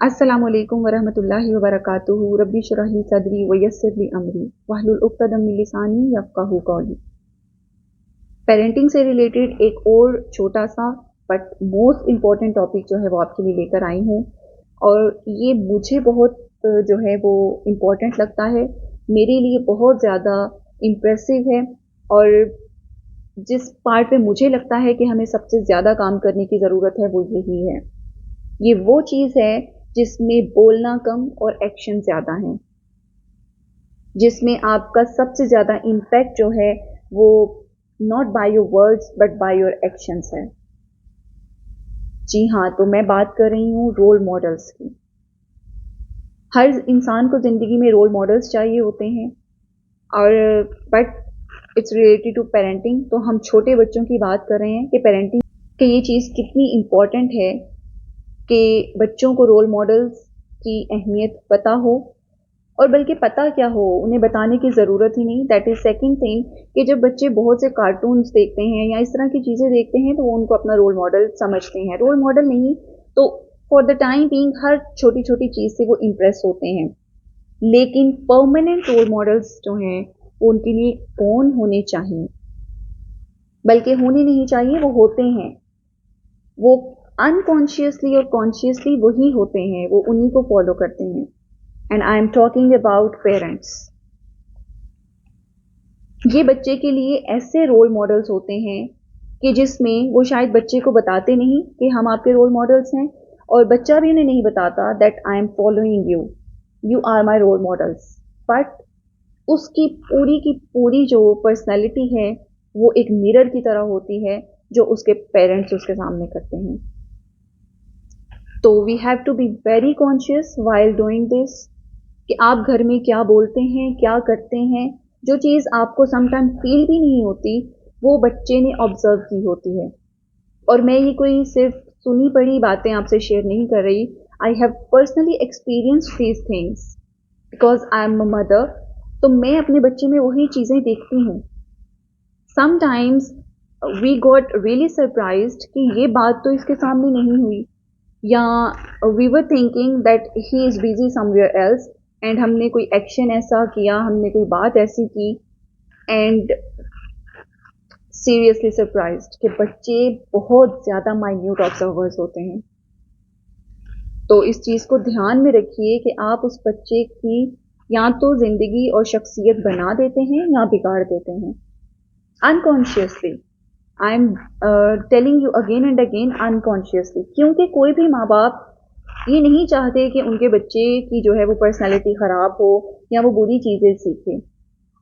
अस्सलामु अलैकुम वरहमतुल्लाहि वबरकातुहू रब्बी शुरह ली सदरी वयस्सिर ली अमरी वहलुल उक़्दतम मिन लिसानी यफ़क़हू क़ौली। पेरेंटिंग से रिलेटेड एक और छोटा सा बट मोस्ट इम्पॉर्टेंट टॉपिक जो है वो आपके लिए लेकर आई हूँ, और ये मुझे बहुत जो है वो इम्पॉर्टेंट लगता है, मेरे लिए बहुत ज़्यादा इम्प्रेसिव है, और जिस पार्ट पे मुझे लगता है कि हमें सबसे ज़्यादा काम करने की ज़रूरत है वो यही है। ये वो चीज़ है जिसमें बोलना कम और एक्शन ज़्यादा है, जिसमें आपका सबसे ज़्यादा इम्पैक्ट जो है वो not by your words but by your actions है। जी हाँ, तो मैं बात कर रही हूँ रोल मॉडल्स की। हर इंसान को ज़िंदगी में रोल मॉडल्स चाहिए होते हैं, और but it's related to parenting, तो हम छोटे बच्चों की बात कर रहे हैं कि पेरेंटिंग कि ये चीज़ कितनी इम्पॉर्टेंट है कि बच्चों को रोल मॉडल्स की अहमियत पता हो, और बल्कि पता क्या हो, उन्हें बताने की ज़रूरत ही नहीं। दैट इज़ सेकंड थिंग कि जब बच्चे बहुत से कार्टून्स देखते हैं या इस तरह की चीज़ें देखते हैं तो वो उनको अपना रोल मॉडल समझते हैं। रोल मॉडल नहीं तो फॉर द टाइम बीइंग हर छोटी छोटी चीज़ से वो इम्प्रेस होते हैं, लेकिन परमानेंट रोल मॉडल्स जो हैं वो उनके लिए कौन होने चाहिए, बल्कि होने नहीं चाहिए, वो होते हैं। वो अनकॉन्शियसली और कॉन्शियसली वही होते हैं, वो उन्हीं को फॉलो करते हैं। And I am talking about parents. ये बच्चे के लिए ऐसे रोल मॉडल्स होते हैं कि जिसमें वो शायद बच्चे को बताते नहीं कि हम आपके रोल मॉडल्स हैं, और बच्चा भी उन्हें नहीं बताता that I am following you, you are my role models, but उसकी पूरी की पूरी जो पर्सनैलिटी है वो एक मिरर की तरह होती है जो उसके पेरेंट्स उसके सामने करते हैं। तो we have to be very conscious while doing this कि आप घर में क्या बोलते हैं, क्या करते हैं। जो चीज़ आपको समटाइम फील भी नहीं होती वो बच्चे ने ऑब्जर्व की होती है। और मैं ये कोई सिर्फ सुनी पढ़ी बातें आपसे शेयर नहीं कर रही, I have personally experienced these things because I am a mother. तो मैं अपने बच्चे में वही चीज़ें देखती हूँ। Sometimes we got really surprised कि ये बात तो इसके सामने नहीं हुई, या we were thinking that he is busy somewhere else, and हमने कोई एक्शन ऐसा किया, हमने कोई बात ऐसी की, एंड सीरियसली सरप्राइज्ड कि बच्चे बहुत ज़्यादा माइन्यूट ऑब्जर्वर्स होते हैं। तो इस चीज़ को ध्यान में रखिए कि आप उस बच्चे की या तो ज़िंदगी और शख्सियत बना देते हैं या बिगाड़ देते हैं unconsciously. I am telling you again and again, unconsciously, क्योंकि कोई भी माँ बाप ये नहीं चाहते कि उनके बच्चे की जो है वो पर्सनालिटी ख़राब हो या वो बुरी चीज़ें सीखे।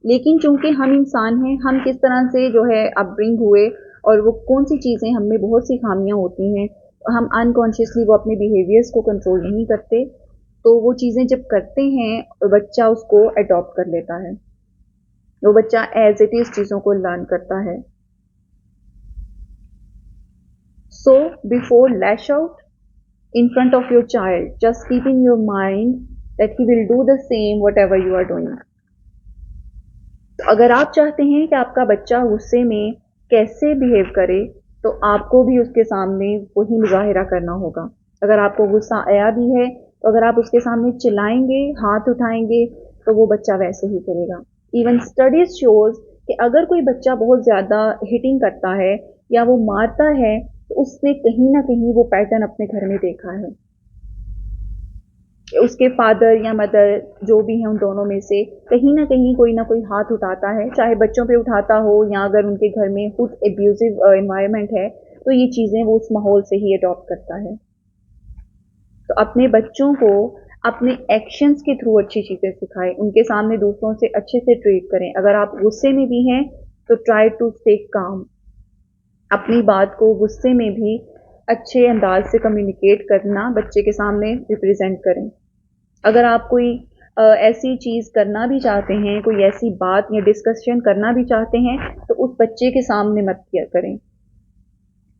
लेकिन चूंकि हम इंसान हैं, हम किस तरह से जो है अपब्रिंग हुए और वो कौन सी चीज़ें हमें बहुत सी खामियां होती हैं, हम अनकॉन्शियसली वो अपने बिहेवियर्स को कंट्रोल नहीं करते, तो वो चीज़ें जब करते हैं बच्चा उसको अडॉप्ट कर लेता है, वो बच्चा एज इट इज़ चीज़ों को लर्न करता है। So before lash out in front of your child, just keep in your mind that he will do the same whatever you are doing. तो अगर आप चाहते हैं कि आपका बच्चा गुस्से में कैसे बिहेव करे, तो आपको भी उसके सामने वही मुजाहिरा करना होगा। अगर आपको गुस्सा आया भी है तो अगर आप उसके सामने चिल्लाएंगे, हाथ उठाएंगे, तो वो बच्चा वैसे ही करेगा। इवन स्टडीज शोज कि अगर कोई बच्चा बहुत ज़्यादा हिटिंग करता है या वो मारता है तो उसने कहीं ना कहीं वो पैटर्न अपने घर में देखा है। उसके फादर या मदर जो भी हैं उन दोनों में से कहीं ना कोई हाथ उठाता है, चाहे बच्चों पे उठाता हो या अगर उनके घर में खुद एब्यूजिव एनवायरनमेंट है तो ये चीज़ें वो उस माहौल से ही अडॉप्ट करता है। तो अपने बच्चों को अपने एक्शंस के थ्रू अच्छी चीज़ें सिखाएं, उनके सामने दूसरों से अच्छे से ट्रीट करें। अगर आप गुस्से में भी हैं तो ट्राई टू स्टे काम, अपनी बात को गुस्से में भी अच्छे अंदाज से कम्युनिकेट करना बच्चे के सामने रिप्रेजेंट करें। अगर आप कोई ऐसी चीज़ करना भी चाहते हैं, कोई ऐसी बात या डिस्कशन करना भी चाहते हैं, तो उस बच्चे के सामने मत किया करें।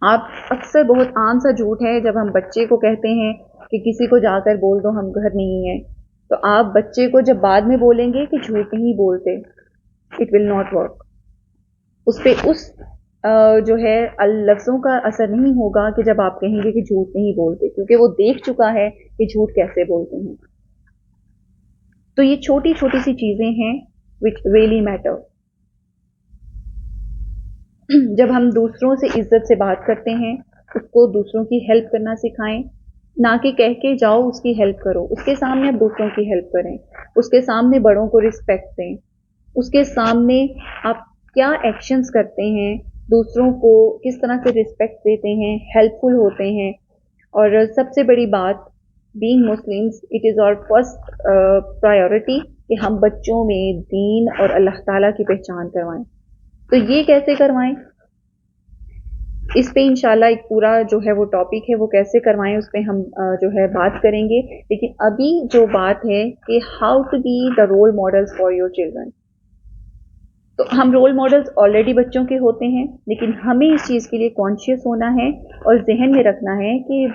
आप अक्सर बहुत आम सा झूठ है जब हम बच्चे को कहते हैं कि किसी को जाकर बोल दो हम घर नहीं हैं, तो आप बच्चे को जब बाद में बोलेंगे कि झूठ नहीं बोलते, इट विल नॉट वर्क। उस جو ہے لفظوں کا اثر نہیں ہوگا کہ جب آپ کہیں گے کہ جھوٹ نہیں بولتے، کیونکہ وہ دیکھ چکا ہے کہ جھوٹ کیسے بولتے ہیں. تو یہ چھوٹی چھوٹی سی چیزیں ہیں which really matter. جب ہم دوسروں سے عزت سے بات کرتے ہیں، اس کو دوسروں کی ہیلپ کرنا سکھائیں، نہ کہ کہہ کے جاؤ اس کی ہیلپ کرو. اس کے سامنے آپ دوسروں کی ہیلپ کریں، اس کے سامنے بڑوں کو رسپیکٹ دیں، اس کے سامنے آپ کیا ایکشنز کرتے ہیں، دوسروں کو کس طرح سے رسپیکٹ دیتے ہیں، ہیلپ فل ہوتے ہیں. اور سب سے بڑی بات، being Muslims it is our first priority کہ ہم بچوں میں دین اور اللہ تعالیٰ کی پہچان کروائیں. تو یہ کیسے کروائیں، اس پہ انشاءاللہ ایک پورا جو ہے وہ ٹاپک ہے، وہ کیسے کروائیں اس پہ ہم جو ہے بات کریں گے. لیکن ابھی جو بات ہے کہ how to be the role models for your children. تو ہم رول ماڈلس آلریڈی بچوں کے ہوتے ہیں، لیکن ہمیں اس چیز کے لیے کانشیس ہونا ہے اور ذہن میں رکھنا ہے کہ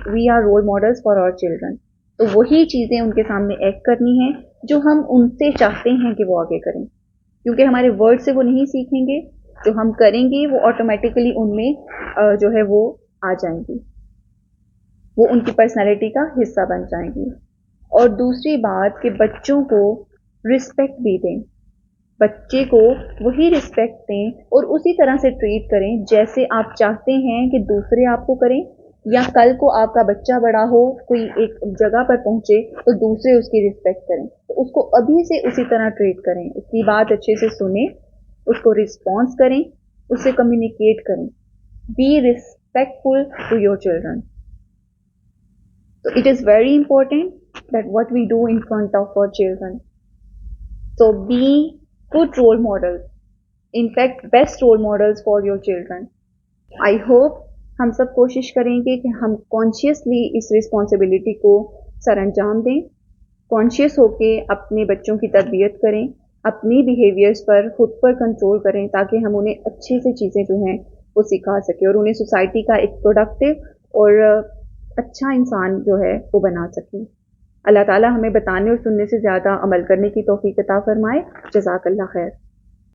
we are role models for our children. تو وہی چیزیں ان کے سامنے ایکٹ کرنی ہیں جو ہم ان سے چاہتے ہیں کہ وہ آگے کریں، کیونکہ ہمارے ورڈ سے وہ نہیں سیکھیں گے، جو ہم کریں گے وہ آٹومیٹیکلی ان میں جو ہے وہ آ جائیں گی، وہ ان کی پرسنالٹی کا حصہ بن جائیں گی. اور دوسری بات کہ بچوں کو رسپیکٹ بھی دیں، بچے کو وہی رسپیکٹ دیں اور اسی طرح سے ٹریٹ کریں جیسے آپ چاہتے ہیں کہ دوسرے آپ کو کریں، یا کل کو آپ کا بچہ بڑا ہو، کوئی ایک جگہ پر پہنچے تو دوسرے اس کی رسپیکٹ کریں. تو اس کو ابھی سے اسی طرح ٹریٹ کریں، اس کی بات اچھے سے سنیں، اس کو رسپانس کریں، اس سے کمیونیکیٹ کریں. Be respectful to your children. So it is very important that what we do in front of our children. So be good role models. In fact, best role models for your children. I hope ہم سب کوشش کریں گے کہ ہم consciously اس responsibility کو سر انجام دیں، conscious ہو کے اپنے بچوں کی تربیت کریں، اپنی بیہیویئرس پر خود پر کنٹرول کریں تاکہ ہم انہیں اچھی سی چیزیں جو ہیں وہ سکھا سکیں اور انہیں سوسائٹی کا ایک پروڈکٹیو اور اچھا انسان جو ہے وہ بنا سکیں. اللہ تعالیٰ ہمیں بتانے اور سننے سے زیادہ عمل کرنے کی توفیق عطا فرمائے. جزاک اللہ خیر.